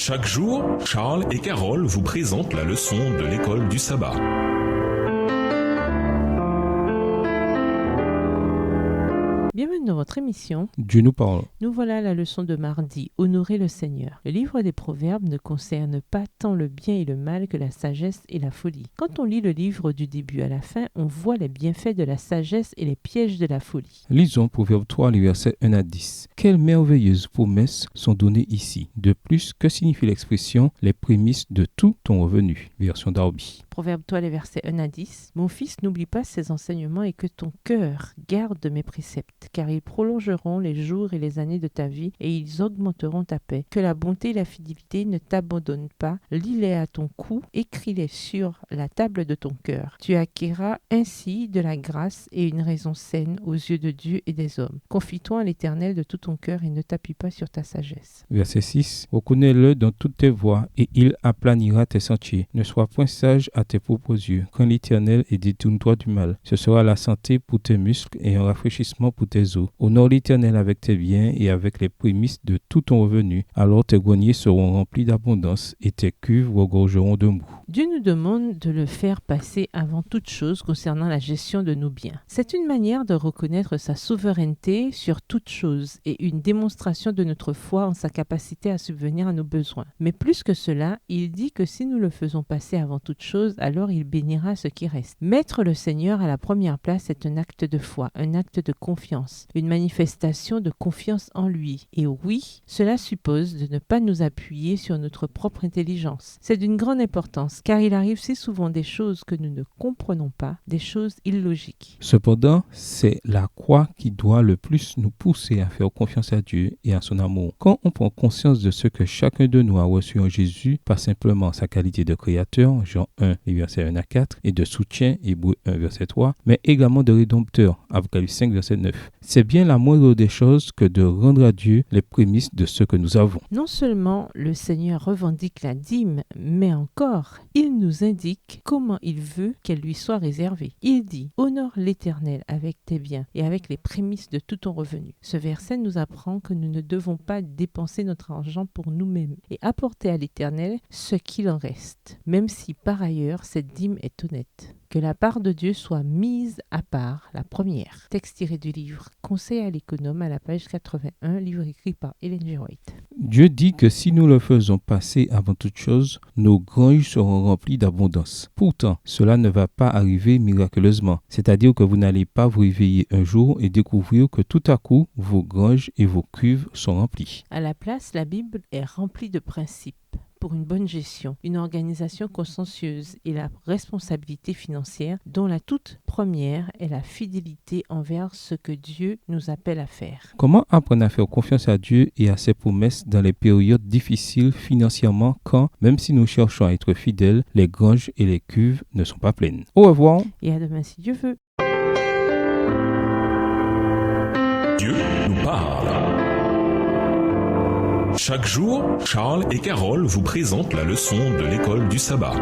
Chaque jour, Charles et Carole vous présentent la leçon de l'école du sabbat. Bienvenue dans votre émission. Dieu nous parle. Nous voilà à la leçon de mardi, Honorer le Seigneur. Le livre des Proverbes ne concerne pas tant le bien et le mal que la sagesse et la folie. Quand on lit le livre du début à la fin, on voit les bienfaits de la sagesse et les pièges de la folie. Lisons Proverbe 3, les versets 1 à 10. Quelles merveilleuses promesses sont données ici. De plus, que signifie l'expression « les prémices de tout ton revenu » version Darby. Proverbe 3, les versets 1 à 10. Mon fils, n'oublie pas ces enseignements et que ton cœur garde mes préceptes, car ils prolongeront les jours et les années de ta vie et ils augmenteront ta paix. Que la bonté et la fidélité ne t'abandonnent pas. Lis-les à ton cou, écris-les sur la table de ton cœur. Tu acquerras ainsi de la grâce et une raison saine aux yeux de Dieu et des hommes. Confie-toi à l'Éternel de tout ton cœur et ne t'appuie pas sur ta sagesse. Verset 6. Reconnais-le dans toutes tes voies et il aplanira tes sentiers. Ne sois point sage à tes propres yeux. Crains l'Éternel et détourne-toi du mal. Ce sera la santé pour tes muscles et un rafraîchissement pour tes os. Honore l'Éternel avec tes biens et avec les prémices de tout ton revenu. Alors tes greniers seront remplis d'abondance et tes cuves regorgeront de mou. Dieu nous demande de le faire passer avant toute chose concernant la gestion de nos biens. C'est une manière de reconnaître sa souveraineté sur toute chose et une démonstration de notre foi en sa capacité à subvenir à nos besoins. Mais plus que cela, il dit que si nous le faisons passer avant toute chose, alors il bénira ce qui reste. Mettre le Seigneur à la première place est un acte de foi, un acte de confiance, une manifestation de confiance en lui. Et oui, cela suppose de ne pas nous appuyer sur notre propre intelligence. C'est d'une grande importance, car il arrive si souvent des choses que nous ne comprenons pas, des choses illogiques. Cependant, c'est la croix qui doit le plus nous pousser à faire confiance à Dieu et à son amour. Quand on prend conscience de ce que chacun de nous a reçu en Jésus, pas simplement sa qualité de créateur, Jean 1, versets 1 à 4, et de soutien, Hébreux 1, verset 3, mais également de rédempteur, Apocalypse 5, verset 9. C'est bien la moindre des choses que de rendre à Dieu les prémices de ce que nous avons. Non seulement le Seigneur revendique la dîme, mais encore, il nous indique comment il veut qu'elle lui soit réservée. Il dit « Honore l'Éternel avec tes biens et avec les prémices de tout ton revenu ». Ce verset nous apprend que nous ne devons pas dépenser notre argent pour nous-mêmes et apporter à l'Éternel ce qu'il en reste, même si par ailleurs cette dîme est honnête. Que la part de Dieu soit mise à part, la première. Texte tiré du livre Conseil à l'économe à la page 81, livre écrit par Ellen G. White. Dieu dit que si nous le faisons passer avant toute chose, nos granges seront remplies d'abondance. Pourtant, cela ne va pas arriver miraculeusement. C'est-à-dire que vous n'allez pas vous réveiller un jour et découvrir que tout à coup, vos granges et vos cuves sont remplies. À la place, la Bible est remplie de principes pour une bonne gestion, une organisation consciencieuse et la responsabilité financière dont la toute première est la fidélité envers ce que Dieu nous appelle à faire. Comment apprendre à faire confiance à Dieu et à ses promesses dans les périodes difficiles financièrement quand, même si nous cherchons à être fidèles, les granges et les cuves ne sont pas pleines? Au revoir. Et à demain si Dieu veut. Dieu nous parle. Chaque jour, Charles et Carole vous présentent la leçon de l'école du sabbat.